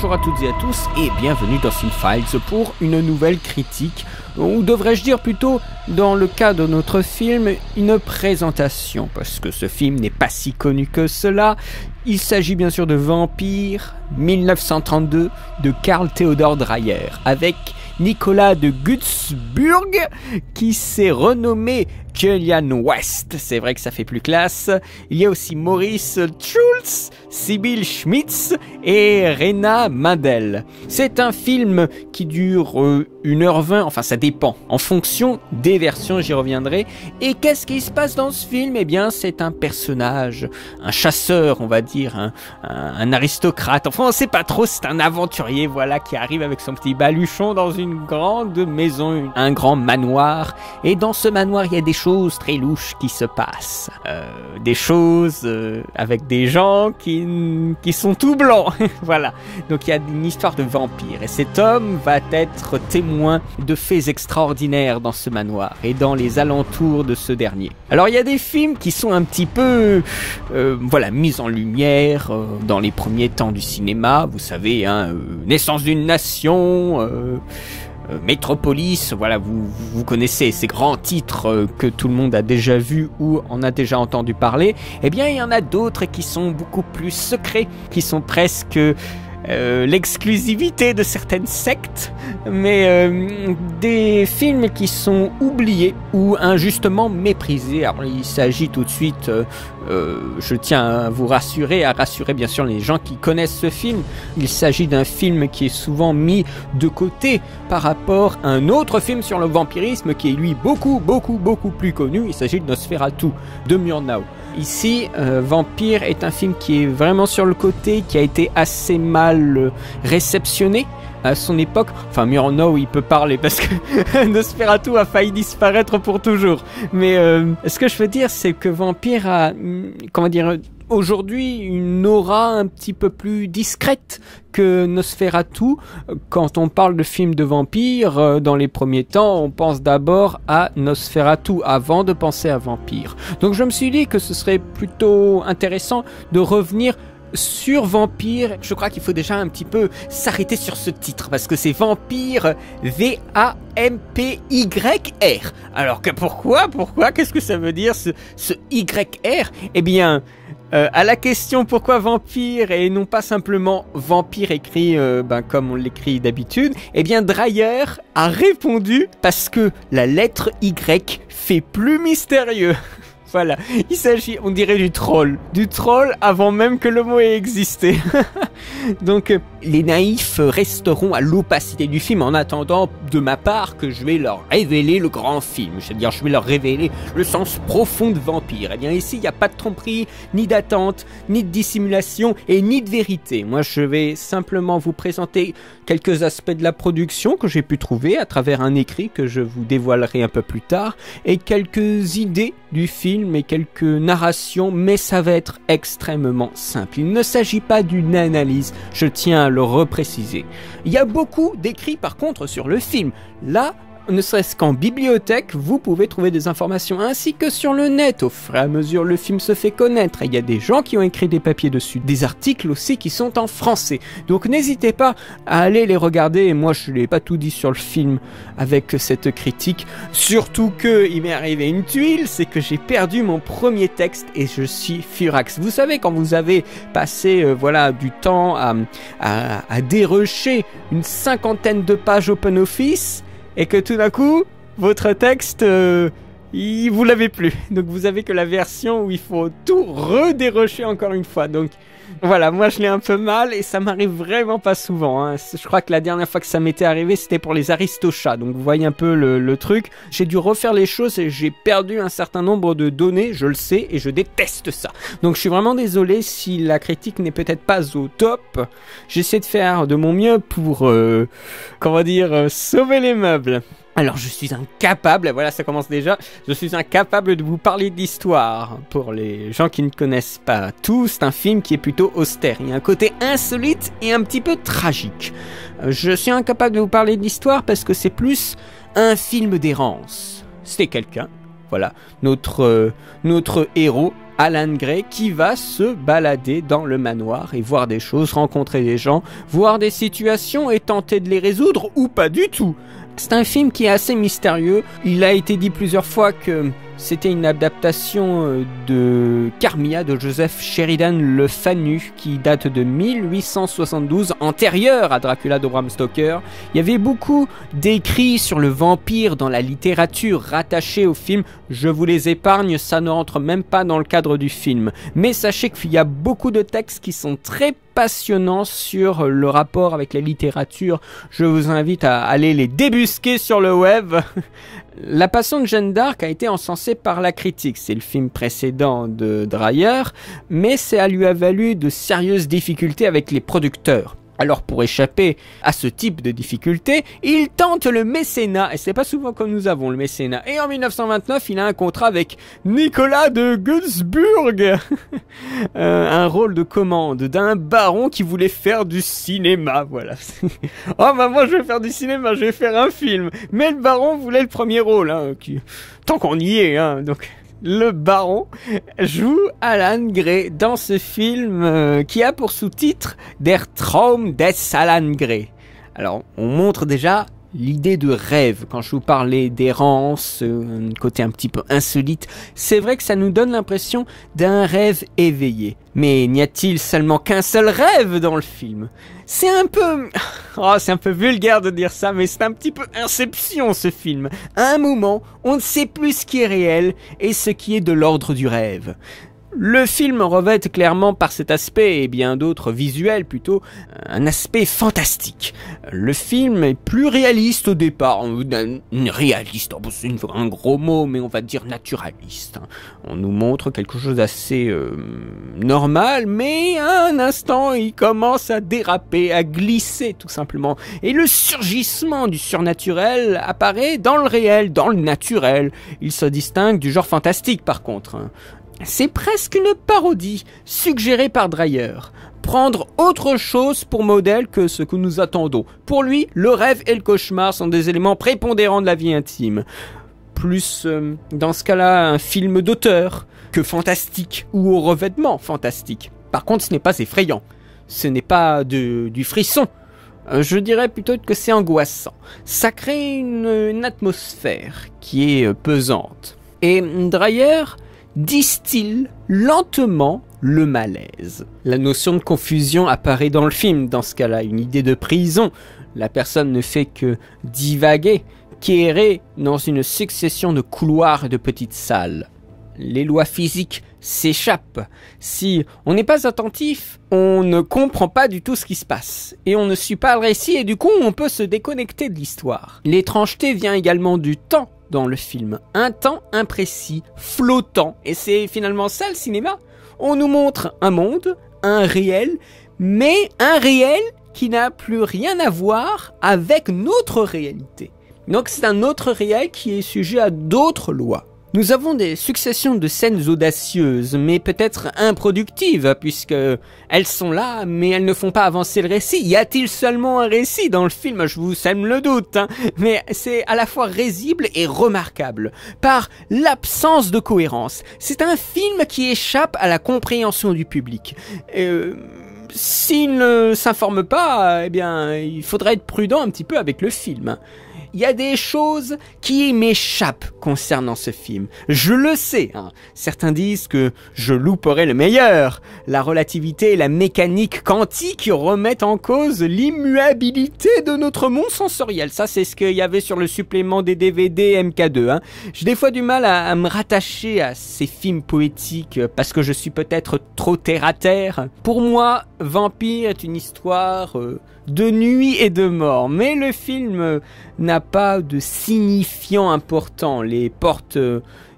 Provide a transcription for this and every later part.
Bonjour à toutes et à tous et bienvenue dans Cinefiles pour une nouvelle critique, ou devrais-je dire plutôt, dans le cas de notre film, une présentation, parce que ce film n'est pas si connu que cela. Il s'agit bien sûr de Vampire 1932 de Carl Theodor Dreyer, avec Nicolas de Gunzburg qui s'est renommé Julian West, c'est vrai que ça fait plus classe. Il y a aussi Maurice Schulz, Sibyl Schmitz et Rena Mandel. C'est un film qui dure 1h20, enfin ça dépend, en fonction des versions, j'y reviendrai. Et qu'est-ce qui se passe dans ce film? Eh bien c'est un personnage, un chasseur on va dire, un aristocrate, enfin on sait pas trop, c'est un aventurier voilà qui arrive avec son petit baluchon dans une grande maison, un grand manoir. Et dans ce manoir il y a des choses très louches qui se passent, des choses avec des gens qui sont tout blancs. Voilà, donc il y a une histoire de vampire et cet homme va être témoin de faits extraordinaires dans ce manoir et dans les alentours de ce dernier. Alors il y a des films qui sont un petit peu voilà, mis en lumière dans les premiers temps du cinéma, vous savez, hein, Naissance d'une nation, Métropolis, voilà, vous connaissez ces grands titres que tout le monde a déjà vus ou en a déjà entendu parler. Eh bien, il y en a d'autres qui sont beaucoup plus secrets, qui sont presque l'exclusivité de certaines sectes, mais des films qui sont oubliés ou injustement méprisés. Alors il s'agit tout de suite, je tiens à vous rassurer, à rassurer bien sûr les gens qui connaissent ce film, il s'agit d'un film qui est souvent mis de côté par rapport à un autre film sur le vampirisme qui est lui beaucoup plus connu. Il s'agit de Nosferatu de Murnau. Ici, Vampire est un film qui est vraiment sur le côté, qui a été assez mal réceptionné à son époque. Enfin, Murnau, il peut parler parce que Nosferatu a failli disparaître pour toujours. Mais ce que je veux dire, c'est que Vampire a, comment dire, aujourd'hui une aura un petit peu plus discrète que Nosferatu. Quand on parle de films de vampires, dans les premiers temps, on pense d'abord à Nosferatu avant de penser à Vampire. Donc je me suis dit que ce serait plutôt intéressant de revenir sur Vampire. Je crois qu'il faut déjà un petit peu s'arrêter sur ce titre parce que c'est Vampire, V-A-M-P-Y-R. Alors que pourquoi qu'est-ce que ça veut dire ce Y-R? Eh bien, à la question pourquoi Vampire et non pas simplement Vampire écrit comme on l'écrit d'habitude, eh bien Dreyer a répondu parce que la lettre Y fait plus mystérieux. Voilà, il s'agit, on dirait du troll avant même que le mot ait existé. Donc, les naïfs resteront à l'opacité du film en attendant, de ma part, que je vais leur révéler le grand film. C'est-à-dire, je vais leur révéler le sens profond de Vampire. Eh bien, ici, il n'y a pas de tromperie, ni d'attente, ni de dissimulation et ni de vérité. Moi, je vais simplement vous présenter quelques aspects de la production que j'ai pu trouver à travers un écrit que je vous dévoilerai un peu plus tard et quelques idées du film et quelques narrations, mais ça va être extrêmement simple. Il ne s'agit pas d'une analyse, je tiens à le repréciser. Il y a beaucoup d'écrits par contre sur le film. Là, ne serait-ce qu'en bibliothèque, vous pouvez trouver des informations, ainsi que sur le net. Au fur et à mesure, le film se fait connaître. Et il y a des gens qui ont écrit des papiers dessus, des articles aussi qui sont en français. Donc n'hésitez pas à aller les regarder. Et moi, je n'ai pas tout dit sur le film avec cette critique. Surtout que il m'est arrivé une tuile, c'est que j'ai perdu mon premier texte et je suis furax. Vous savez, quand vous avez passé voilà, du temps à dérocher une 50aine de pages OpenOffice, et que tout d'un coup, votre texte, vous l'avez plus. Donc vous avez que la version où il faut tout redérocher encore une fois. Donc voilà, moi je l'ai un peu mal et ça m'arrive vraiment pas souvent. Hein. Je crois que la dernière fois que ça m'était arrivé, c'était pour les Aristochats. Donc vous voyez un peu le truc. J'ai dû refaire les choses et j'ai perdu un certain nombre de données, je le sais, et je déteste ça. Donc je suis vraiment désolé si la critique n'est peut-être pas au top. J'essaie de faire de mon mieux pour, sauver les meubles. Alors je suis incapable, voilà ça commence déjà, je suis incapable de vous parler d'histoire. Pour les gens qui ne connaissent pas tout, c'est un film qui est plutôt austère. Il y a un côté insolite et un petit peu tragique. Je suis incapable de vous parler d'histoire parce que c'est plus un film d'errance. C'était quelqu'un, voilà, notre héros Alan Gray qui va se balader dans le manoir et voir des choses, rencontrer des gens, voir des situations et tenter de les résoudre ou pas du tout. C'est un film qui est assez mystérieux. Il a été dit plusieurs fois que c'était une adaptation de Carmilla de Joseph Sheridan Le Fanu qui date de 1872, antérieure à Dracula de Bram Stoker. Il y avait beaucoup d'écrits sur le vampire dans la littérature rattachée au film. Je vous les épargne, ça ne rentre même pas dans le cadre du film. Mais sachez qu'il y a beaucoup de textes qui sont très passionnants sur le rapport avec la littérature. Je vous invite à aller les débusquer sur le web. La Passion de Jeanne d'Arc a été encensée par la critique, c'est le film précédent de Dreyer, mais ça lui a valu de sérieuses difficultés avec les producteurs. Alors pour échapper à ce type de difficultés, il tente le mécénat, et c'est pas souvent que nous avons le mécénat. Et en 1929, il a un contrat avec Nicolas de Gunzburg, un rôle de commande d'un baron qui voulait faire du cinéma, voilà. Oh bah moi je vais faire du cinéma, je vais faire un film. Mais le baron voulait le premier rôle, hein, tant qu'on y est, hein, donc... Le baron joue Alan Gray dans ce film qui a pour sous-titre Der Traum des Alan Gray. Alors, on montre déjà l'idée de rêve. Quand je vous parlais d'errance, un côté un petit peu insolite, c'est vrai que ça nous donne l'impression d'un rêve éveillé. Mais n'y a-t-il seulement qu'un seul rêve dans le film ? C'est un peu vulgaire de dire ça, mais c'est un petit peu Inception ce film. À un moment, on ne sait plus ce qui est réel et ce qui est de l'ordre du rêve. Le film revêt clairement par cet aspect, et bien d'autres visuels plutôt, un aspect fantastique. Le film est plus réaliste au départ, réaliste, c'est un gros mot, mais on va dire naturaliste. On nous montre quelque chose d'assez normal, mais à un instant il commence à déraper, à glisser tout simplement. Et le surgissement du surnaturel apparaît dans le réel, dans le naturel. Il se distingue du genre fantastique par contre. C'est presque une parodie, suggérée par Dreyer. Prendre autre chose pour modèle que ce que nous attendons. Pour lui, le rêve et le cauchemar sont des éléments prépondérants de la vie intime. Plus, dans ce cas-là, un film d'auteur que fantastique ou au revêtement fantastique. Par contre, ce n'est pas effrayant. Ce n'est pas du frisson. Je dirais plutôt que c'est angoissant. Ça crée une atmosphère qui est pesante. Et Dreyer distille lentement le malaise. La notion de confusion apparaît dans le film, dans ce cas-là, une idée de prison. La personne ne fait que divaguer, qu'errer dans une succession de couloirs et de petites salles. Les lois physiques s'échappent. Si on n'est pas attentif, on ne comprend pas du tout ce qui se passe. Et on ne suit pas le récit et du coup on peut se déconnecter de l'histoire. L'étrangeté vient également du temps dans le film. Un temps imprécis, flottant. Et c'est finalement ça le cinéma. On nous montre un monde, un réel, mais un réel qui n'a plus rien à voir avec notre réalité. Donc c'est un autre réel qui est sujet à d'autres lois. Nous avons des successions de scènes audacieuses, mais peut-être improductives, puisque elles sont là, mais elles ne font pas avancer le récit. Y a-t-il seulement un récit dans le film ? Je vous sème le doute, hein. Mais c'est à la fois risible et remarquable, par l'absence de cohérence. C'est un film qui échappe à la compréhension du public. S'il ne s'informe pas, eh bien, il faudrait être prudent un petit peu avec le film. Il y a des choses qui m'échappent concernant ce film. Je le sais, hein. Certains disent que je louperais le meilleur. La relativité et la mécanique quantique remettent en cause l'immuabilité de notre monde sensoriel. Ça, c'est ce qu'il y avait sur le supplément des DVD MK2. Hein. J'ai des fois du mal à me rattacher à ces films poétiques parce que je suis peut-être trop terre-à-terre. Pour moi, Vampire est une histoire de nuit et de mort. Mais le film n'a pas de signifiant important. Les portes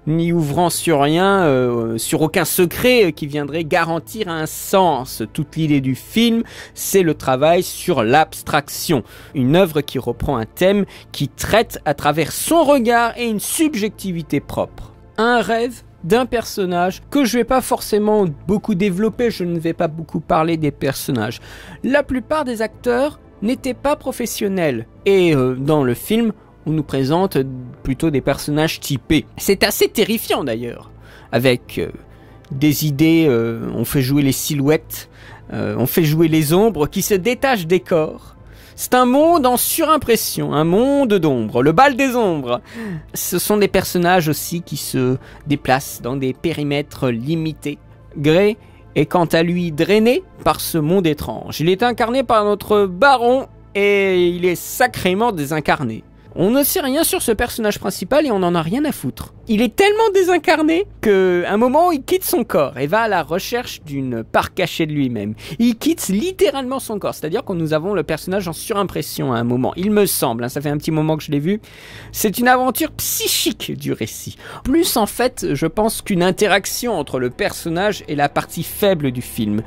n'y ouvrant sur rien, sur aucun secret qui viendrait garantir un sens. Toute l'idée du film, c'est le travail sur l'abstraction. Une œuvre qui reprend un thème, qui traite à travers son regard et une subjectivité propre. Un rêve d'un personnage que je vais pas forcément beaucoup développer, je ne vais pas beaucoup parler des personnages. La plupart des acteurs n'étaient pas professionnels et dans le film, on nous présente plutôt des personnages typés. C'est assez terrifiant d'ailleurs, avec des idées, on fait jouer les silhouettes, on fait jouer les ombres qui se détachent des corps. C'est un monde en surimpression, un monde d'ombres, le bal des ombres. Ce sont des personnages aussi qui se déplacent dans des périmètres limités. Gray est quant à lui drainé par ce monde étrange. Il est incarné par notre baron et il est sacrément désincarné. On ne sait rien sur ce personnage principal et on n'en a rien à foutre. Il est tellement désincarné qu'à un moment il quitte son corps et va à la recherche d'une part cachée de lui-même. Il quitte littéralement son corps, c'est-à-dire que nous avons le personnage en surimpression à un moment. Il me semble, ça fait un petit moment que je l'ai vu. C'est une aventure psychique du récit. Plus en fait, je pense qu'une interaction entre le personnage et la partie faible du film.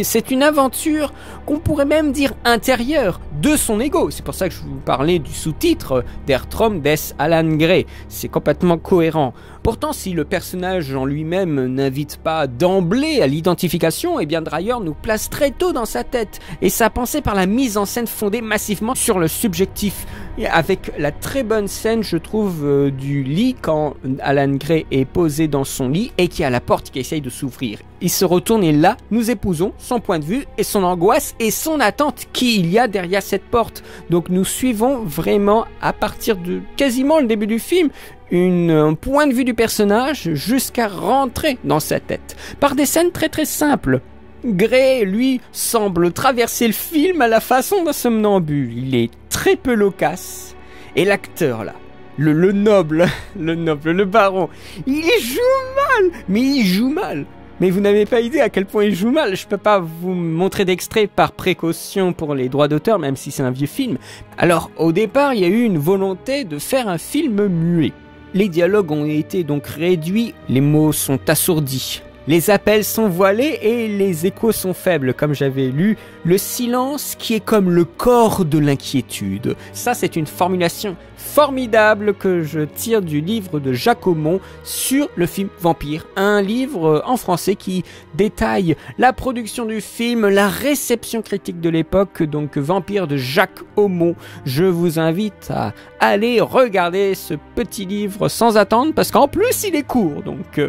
C'est une aventure qu'on pourrait même dire intérieure de son ego. C'est pour ça que je vous parlais du sous-titre Der Traum des Alan Gray. C'est complètement cohérent. Pourtant, si le personnage en lui-même n'invite pas d'emblée à l'identification, eh bien Dreyer nous place très tôt dans sa tête. Et sa pensée par la mise en scène fondée massivement sur le subjectif. Et avec la très bonne scène, je trouve, du lit quand Alan Gray est posé dans son lit et qu'il y a la porte qui essaye de s'ouvrir. Il se retourne et là, nous épousons son point de vue et son angoisse et son attente qui il y a derrière cette porte. Donc nous suivons vraiment à partir de quasiment le début du film un point de vue du personnage jusqu'à rentrer dans sa tête. Par des scènes très très simples. Gray, lui, semble traverser le film à la façon d'un somnambule. Il est très peu loquace. Et l'acteur là, le noble, le baron, il joue mal. Mais il joue mal. Mais vous n'avez pas idée à quel point il joue mal. Je peux pas vous montrer d'extrait par précaution pour les droits d'auteur, même si c'est un vieux film. Alors, au départ, il y a eu une volonté de faire un film muet. Les dialogues ont été donc réduits, les mots sont assourdis. Les appels sont voilés et les échos sont faibles, comme j'avais lu. Le silence qui est comme le corps de l'inquiétude. Ça, c'est une formulation formidable que je tire du livre de Jacques Aumont sur le film Vampire. Un livre en français qui détaille la production du film, la réception critique de l'époque, donc Vampire de Jacques Aumont. Je vous invite à aller regarder ce petit livre sans attendre, parce qu'en plus, il est court, donc...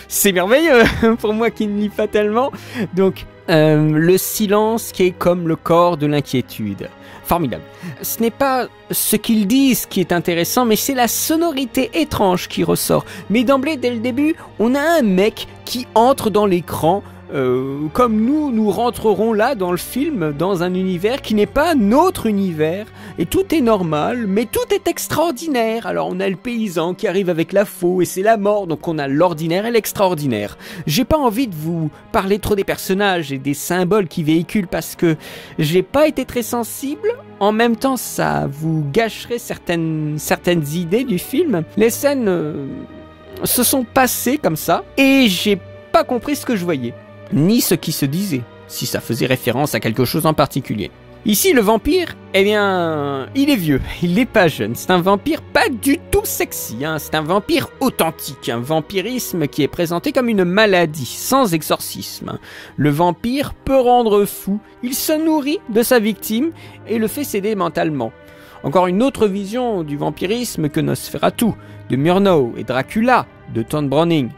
c'est merveilleux pour moi qui ne lis pas tellement. Donc, le silence qui est comme le corps de l'inquiétude. Formidable. Ce n'est pas ce qu'ils disent qui est intéressant, mais c'est la sonorité étrange qui ressort. Mais d'emblée, dès le début, on a un mec qui entre dans l'écran, comme nous rentrerons là dans le film, dans un univers qui n'est pas notre univers, et tout est normal, mais tout est extraordinaire. Alors on a le paysan qui arrive avec la faux, et c'est la mort, donc on a l'ordinaire et l'extraordinaire. J'ai pas envie de vous parler trop des personnages et des symboles qui véhiculent, parce que j'ai pas été très sensible. En même temps, ça vous gâcherait certaines idées du film. Les scènes se sont passées comme ça, et j'ai pas compris ce que je voyais, ni ce qui se disait, si ça faisait référence à quelque chose en particulier. Ici, le vampire, eh bien, il est vieux, il n'est pas jeune. C'est un vampire pas du tout sexy, hein. C'est un vampire authentique, un vampirisme qui est présenté comme une maladie, sans exorcisme. Le vampire peut rendre fou, il se nourrit de sa victime et le fait céder mentalement. Encore une autre vision du vampirisme que Nosferatu, de Murnau et Dracula, de Todd Browning.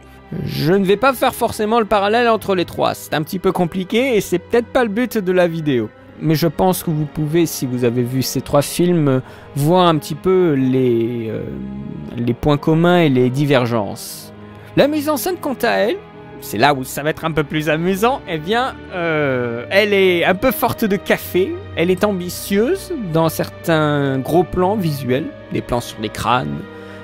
Je ne vais pas faire forcément le parallèle entre les trois, c'est un petit peu compliqué et c'est peut-être pas le but de la vidéo. Mais je pense que vous pouvez, si vous avez vu ces trois films, voir un petit peu les points communs et les divergences. La mise en scène, quant à elle, c'est là où ça va être un peu plus amusant, eh bien, elle est un peu forte de café, elle est ambitieuse dans certains gros plans visuels, des plans sur les crânes,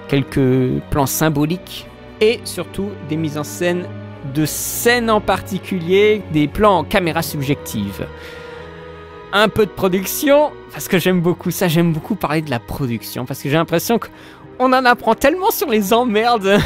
quelques plans symboliques, et surtout des mises en scène de scènes en particulier, des plans en caméra subjective. Un peu de production, parce que j'aime beaucoup ça, j'aime beaucoup parler de la production, parce que j'ai l'impression qu'on en apprend tellement sur les emmerdes.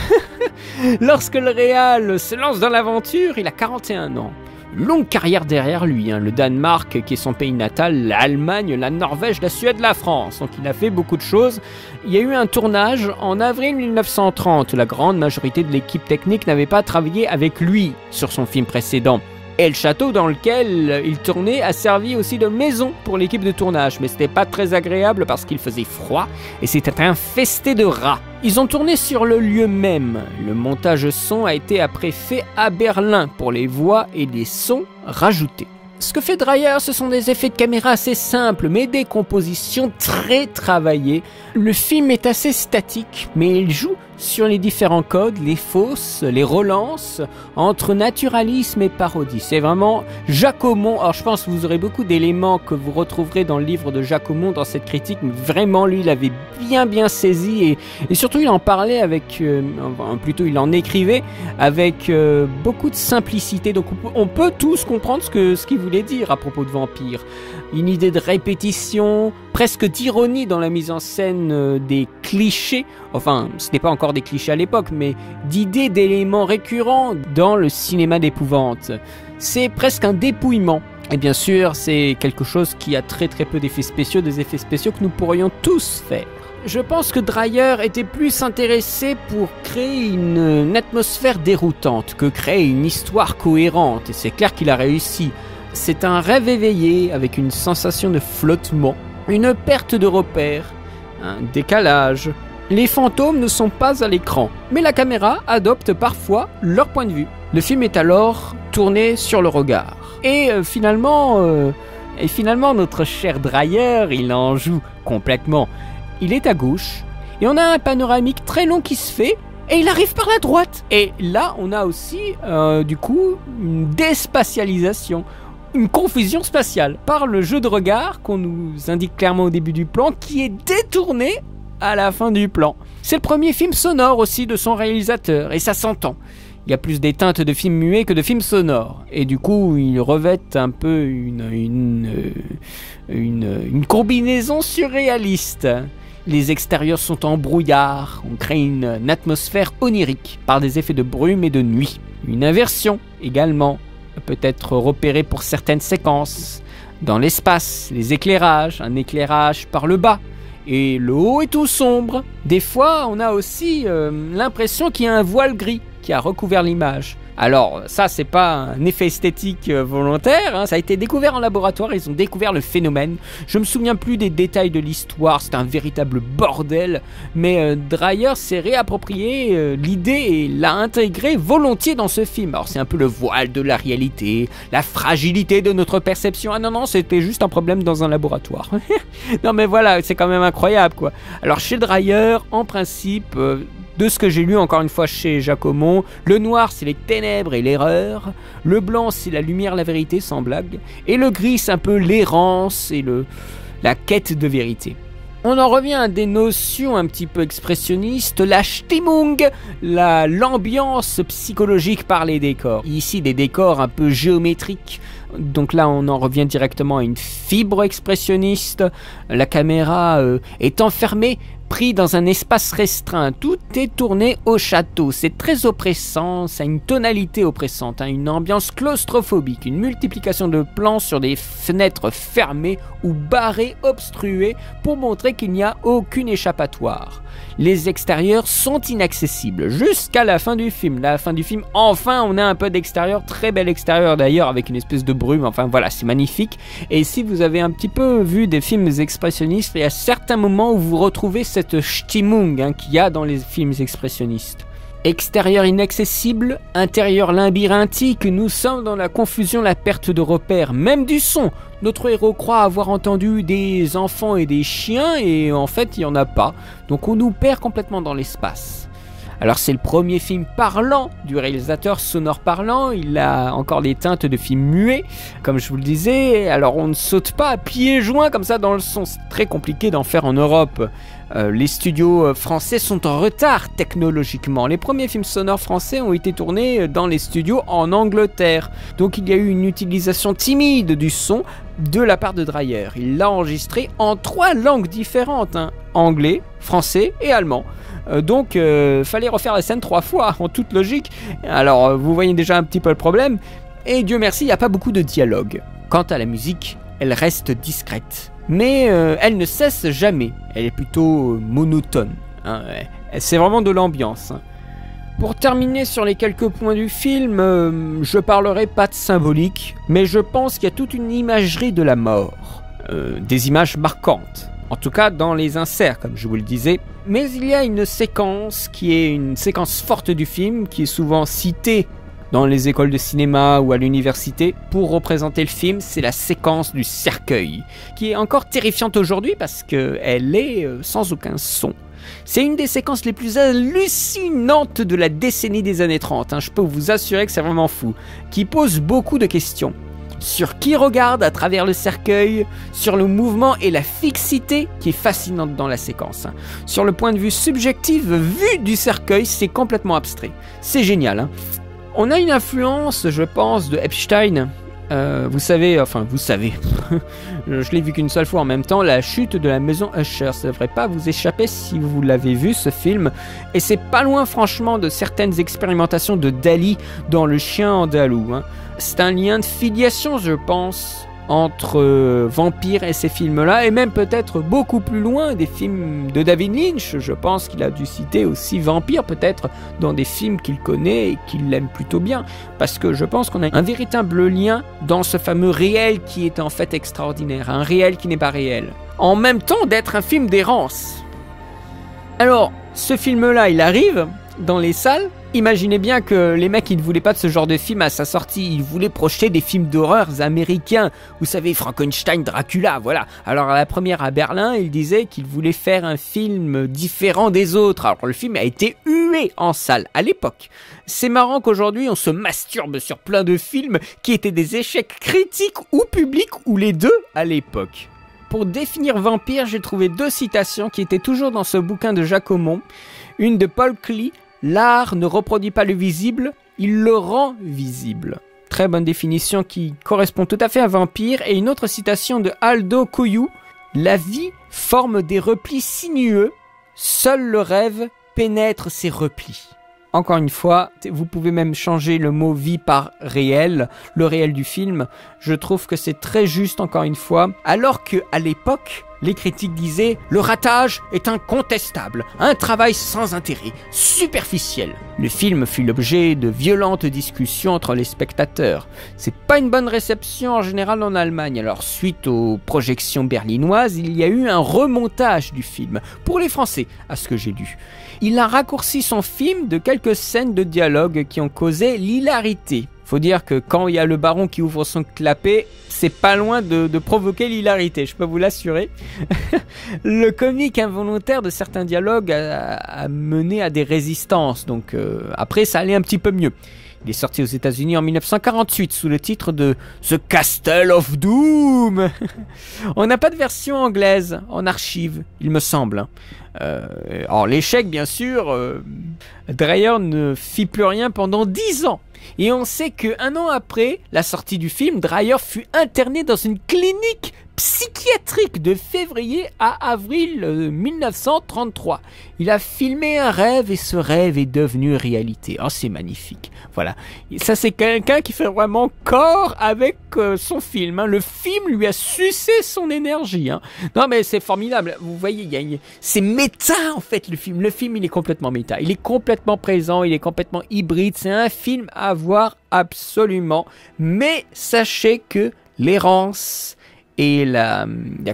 Lorsque le réal se lance dans l'aventure, il a 41 ans. Longue carrière derrière lui, hein. Le Danemark qui est son pays natal, l'Allemagne, la Norvège, la Suède, la France. Donc il a fait beaucoup de choses. Il y a eu un tournage en avril 1930. La grande majorité de l'équipe technique n'avait pas travaillé avec lui sur son film précédent. Et le château dans lequel il tournait a servi aussi de maison pour l'équipe de tournage, mais c'était pas très agréable parce qu'il faisait froid et c'était infesté de rats. Ils ont tourné sur le lieu même. Le montage son a été après fait à Berlin pour les voix et les sons rajoutés. Ce que fait Dreyer, ce sont des effets de caméra assez simples, mais des compositions très travaillées. Le film est assez statique, mais il joue sur les différents codes, les fausses, les relances, entre naturalisme et parodie. C'est vraiment Jacques Aumont. Alors je pense que vous aurez beaucoup d'éléments que vous retrouverez dans le livre de Jacques Aumont dans cette critique, mais vraiment lui, il avait bien saisi et surtout il en parlait avec, plutôt il en écrivait avec beaucoup de simplicité. Donc on peut tous comprendre ce qu'il voulait dire à propos de Vampire. Une idée de répétition, presque d'ironie dans la mise en scène des clichés, enfin ce n'est pas encore des clichés à l'époque, mais d'idées, d'éléments récurrents dans le cinéma d'épouvante. C'est presque un dépouillement. Et bien sûr, c'est quelque chose qui a très peu d'effets spéciaux, des effets spéciaux que nous pourrions tous faire. Je pense que Dreyer était plus intéressé pour créer une atmosphère déroutante que créer une histoire cohérente, et c'est clair qu'il a réussi. C'est un rêve éveillé avec une sensation de flottement, une perte de repère, un décalage. Les fantômes ne sont pas à l'écran, mais la caméra adopte parfois leur point de vue. Le film est alors tourné sur le regard. Et finalement, notre cher Dreyer, il en joue complètement. Il est à gauche, et on a un panoramique très long qui se fait, et il arrive par la droite. Et là, on a aussi, du coup, une déspatialisation. Une confusion spatiale par le jeu de regard qu'on nous indique clairement au début du plan qui est détourné à la fin du plan. C'est le premier film sonore aussi de son réalisateur et ça s'entend. Il y a plus des teintes de films muets que de films sonores et du coup il revêt un peu une combinaison surréaliste. Les extérieurs sont en brouillard, on crée une atmosphère onirique par des effets de brume et de nuit. Une inversion également peut être repéré pour certaines séquences. Dans l'espace, les éclairages, un éclairage par le bas, et le haut est tout sombre. Des fois, on a aussi l'impression qu'il y a un voile gris qui a recouvert l'image. Alors ça, c'est pas un effet esthétique volontaire, hein, ça a été découvert en laboratoire, ils ont découvert le phénomène. Je me souviens plus des détails de l'histoire, c'est un véritable bordel, mais Dreyer s'est réapproprié l'idée et l'a intégré volontiers dans ce film. Alors c'est un peu le voile de la réalité, la fragilité de notre perception. Ah non, c'était juste un problème dans un laboratoire. Non mais voilà, c'est quand même incroyable quoi. Alors chez Dreyer, en principe... de ce que j'ai lu encore une fois chez Jacques Aumont, le noir c'est les ténèbres et l'erreur, le blanc c'est la lumière, la vérité sans blague, et le gris c'est un peu l'errance et la quête de vérité. On en revient à des notions un petit peu expressionnistes, la Stimmung, l'ambiance psychologique par les décors. Ici des décors un peu géométriques, donc là on en revient directement à une fibre expressionniste, la caméra est enfermée, pris dans un espace restreint, tout est tourné au château, c'est très oppressant, ça a une tonalité oppressante, hein, une ambiance claustrophobique, une multiplication de plans sur des fenêtres fermées ou barrées, obstruées, pour montrer qu'il n'y a aucune échappatoire. Les extérieurs sont inaccessibles jusqu'à la fin du film. La fin du film, enfin, on a un peu d'extérieur, très bel extérieur d'ailleurs, avec une espèce de brume, enfin voilà, c'est magnifique. Et si vous avez un petit peu vu des films expressionnistes, il y a certains moments où vous retrouvez cette Stimmung qu'il y a dans les films expressionnistes. Extérieur inaccessible, intérieur labyrinthique, nous sommes dans la confusion, la perte de repères, même du son. Notre héros croit avoir entendu des enfants et des chiens et en fait il n'y en a pas. Donc on nous perd complètement dans l'espace. Alors c'est le premier film parlant du réalisateur, sonore parlant, il a encore des teintes de film muet, comme je vous le disais, alors on ne saute pas à pieds joints comme ça dans le son, c'est très compliqué d'en faire en Europe. Les studios français sont en retard technologiquement. Les premiers films sonores français ont été tournés dans les studios en Angleterre. Donc il y a eu une utilisation timide du son de la part de Dreyer. Il l'a enregistré en 3 langues différentes, hein, anglais, français et allemand. Donc fallait refaire la scène 3 fois, en toute logique. Alors vous voyez déjà un petit peu le problème. Et Dieu merci, il n'y a pas beaucoup de dialogue. Quant à la musique, elle reste discrète. Mais elle ne cesse jamais, elle est plutôt monotone, hein. C'est vraiment de l'ambiance, hein. Pour terminer sur les quelques points du film, je parlerai pas de symbolique, mais je pense qu'il y a toute une imagerie de la mort. Des images marquantes, en tout cas dans les inserts, comme je vous le disais. Mais il y a une séquence qui est une séquence forte du film, qui est souvent citée dans les écoles de cinéma ou à l'université pour représenter le film, c'est la séquence du cercueil, qui est encore terrifiante aujourd'hui parce qu'elle est sans aucun son. C'est une des séquences les plus hallucinantes de la décennie des années 30, hein, je peux vous assurer que c'est vraiment fou, qui pose beaucoup de questions. Sur qui regarde à travers le cercueil, sur le mouvement et la fixité qui est fascinante dans la séquence. Sur le point de vue subjectif, vu du cercueil, c'est complètement abstrait. C'est génial, hein. On a une influence, je pense, de Epstein. Vous savez, je l'ai vu qu'une seule fois en même temps, la chute de la maison Usher. Ça devrait pas vous échapper si vous l'avez vu, ce film. Et c'est pas loin, franchement, de certaines expérimentations de Dali dans Le Chien andalou, hein. C'est un lien de filiation, je pense, entre Vampire et ces films-là, et même peut-être beaucoup plus loin des films de David Lynch. Je pense qu'il a dû citer aussi Vampire, peut-être dans des films qu'il connaît et qu'il aime plutôt bien, parce que je pense qu'on a un véritable lien dans ce fameux réel qui est en fait extraordinaire, un réel qui n'est pas réel, en même temps d'être un film d'errance. Alors, ce film-là, il arrive dans les salles. Imaginez bien que les mecs, ils ne voulaient pas de ce genre de film à sa sortie, ils voulaient projeter des films d'horreur américains, vous savez, Frankenstein, Dracula, voilà. Alors à la première à Berlin, ils disaient qu'ils voulaient faire un film différent des autres, alors le film a été hué en salle à l'époque. C'est marrant qu'aujourd'hui on se masturbe sur plein de films qui étaient des échecs critiques ou publics, ou les deux à l'époque. Pour définir Vampire, j'ai trouvé deux citations qui étaient toujours dans ce bouquin de Jacques Aumont, une de Paul Klee: l'art ne reproduit pas le visible, il le rend visible. Très bonne définition qui correspond tout à fait à Vampire. Et une autre citation de Aldo Coyou: la vie forme des replis sinueux, seul le rêve pénètre ces replis. Encore une fois, vous pouvez même changer le mot vie par réel, le réel du film. Je trouve que c'est très juste, encore une fois, alors que à l'époque, les critiques disaient « Le ratage est incontestable, un travail sans intérêt, superficiel ». Le film fut l'objet de violentes discussions entre les spectateurs. C'est pas une bonne réception en général en Allemagne. Alors suite aux projections berlinoises, il y a eu un remontage du film, pour les Français, à ce que j'ai lu. Il a raccourci son film de quelques scènes de dialogue qui ont causé l'hilarité. Faut dire que quand il y a le baron qui ouvre son clapet, c'est pas loin de provoquer l'hilarité, je peux vous l'assurer. Le comique involontaire de certains dialogues a mené à des résistances, donc après ça allait un petit peu mieux. Il est sorti aux États-Unis en 1948 sous le titre de The Castle of Doom. On n'a pas de version anglaise en archive, il me semble. Alors l'échec, bien sûr, Dreyer ne fit plus rien pendant 10 ans. Et on sait qu'un an après la sortie du film, Dreyer fut interné dans une clinique psychiatrique de février à avril 1933. Il a filmé un rêve et ce rêve est devenu réalité. Oh, c'est magnifique. Voilà. Et ça, c'est quelqu'un qui fait vraiment corps avec son film, hein. Le film lui a sucé son énergie, hein. Non, mais c'est formidable. Vous voyez, c'est méta, en fait, le film. Le film, il est complètement méta. Il est complètement présent, il est complètement hybride. C'est un film à voir absolument. Mais sachez que l'errance et la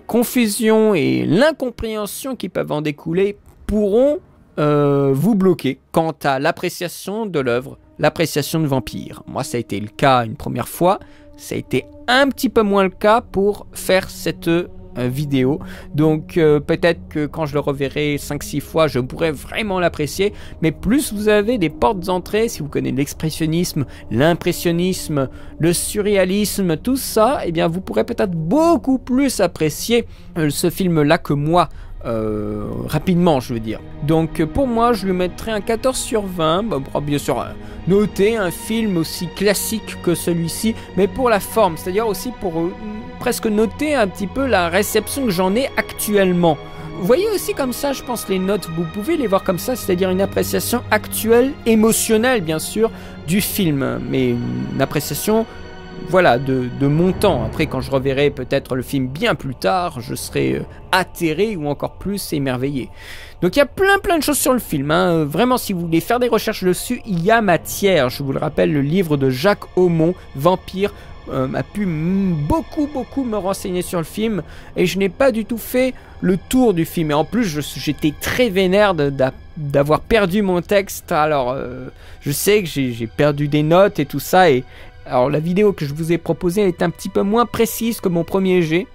confusion et l'incompréhension qui peuvent en découler pourront vous bloquer quant à l'appréciation de l'œuvre, l'appréciation de Vampire. Moi, ça a été le cas une première fois, ça a été un petit peu moins le cas pour faire cette vidéo, donc peut-être que quand je le reverrai 5-6 fois, je pourrai vraiment l'apprécier, mais plus vous avez des portes d'entrée, si vous connaissez l'expressionnisme, l'impressionnisme, le surréalisme, tout ça, eh bien vous pourrez peut-être beaucoup plus apprécier ce film-là que moi, rapidement je veux dire. Donc pour moi je lui mettrai un 14 sur 20, bien sûr noter un film aussi classique que celui-ci, mais pour la forme, c'est-à-dire aussi pour presque noter un petit peu la réception que j'en ai actuellement. Vous voyez aussi comme ça, je pense, les notes, vous pouvez les voir comme ça, c'est-à-dire une appréciation actuelle, émotionnelle bien sûr, du film, mais une appréciation voilà, de mon temps. Après, quand je reverrai peut-être le film bien plus tard, je serai atterré ou encore plus émerveillé. Donc il y a plein de choses sur le film, hein. Vraiment, si vous voulez faire des recherches dessus, il y a matière. Je vous le rappelle, le livre de Jacques Aumont, Vampire, m'a pu beaucoup me renseigner sur le film, et je n'ai pas du tout fait le tour du film. Et en plus, j'étais très vénère d'avoir perdu mon texte. Alors, je sais que j'ai perdu des notes et tout ça, et alors la vidéo que je vous ai proposée est un petit peu moins précise que mon premier jet.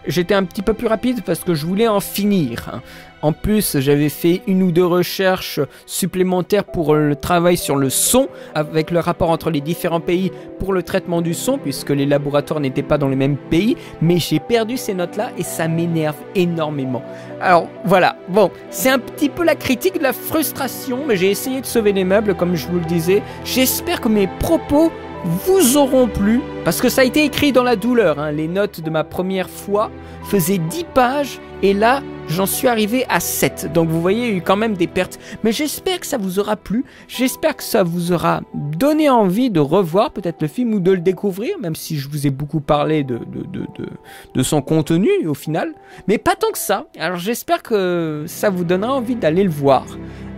J'étais un petit peu plus rapide parce que je voulais en finir, hein. En plus, j'avais fait 1 ou 2 recherches supplémentaires pour le travail sur le son, avec le rapport entre les différents pays pour le traitement du son, puisque les laboratoires n'étaient pas dans les mêmes pays, mais j'ai perdu ces notes-là et ça m'énerve énormément. Alors voilà, bon, c'est un petit peu la critique de la frustration, mais j'ai essayé de sauver les meubles, comme je vous le disais. J'espère que mes propos vous auront plu, parce que ça a été écrit dans la douleur, hein. Les notes de ma première fois faisaient 10 pages, et là, j'en suis arrivé à 7. Donc vous voyez, il y a eu quand même des pertes. Mais j'espère que ça vous aura plu. J'espère que ça vous aura donné envie de revoir peut-être le film ou de le découvrir, même si je vous ai beaucoup parlé de son contenu au final. Mais pas tant que ça. Alors j'espère que ça vous donnera envie d'aller le voir.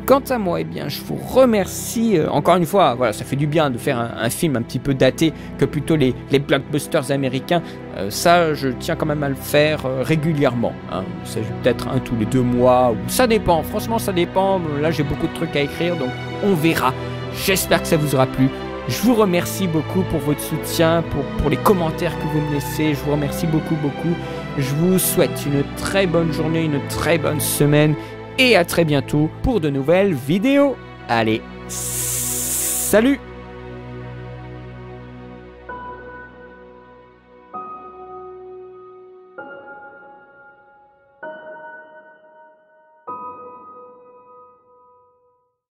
Quant à moi, eh bien, je vous remercie encore une fois. Voilà, ça fait du bien de faire un film un petit peu daté que plutôt les blockbusters américains. Ça, je tiens quand même à le faire régulièrement, hein. Il s'agit peut-être un tous les 2 mois, ou ça dépend. Franchement, ça dépend. Là, j'ai beaucoup de trucs à écrire, donc on verra. J'espère que ça vous aura plu. Je vous remercie beaucoup pour votre soutien, pour les commentaires que vous me laissez. Je vous remercie beaucoup. Je vous souhaite une très bonne journée, une très bonne semaine. Et à très bientôt pour de nouvelles vidéos. Allez, salut!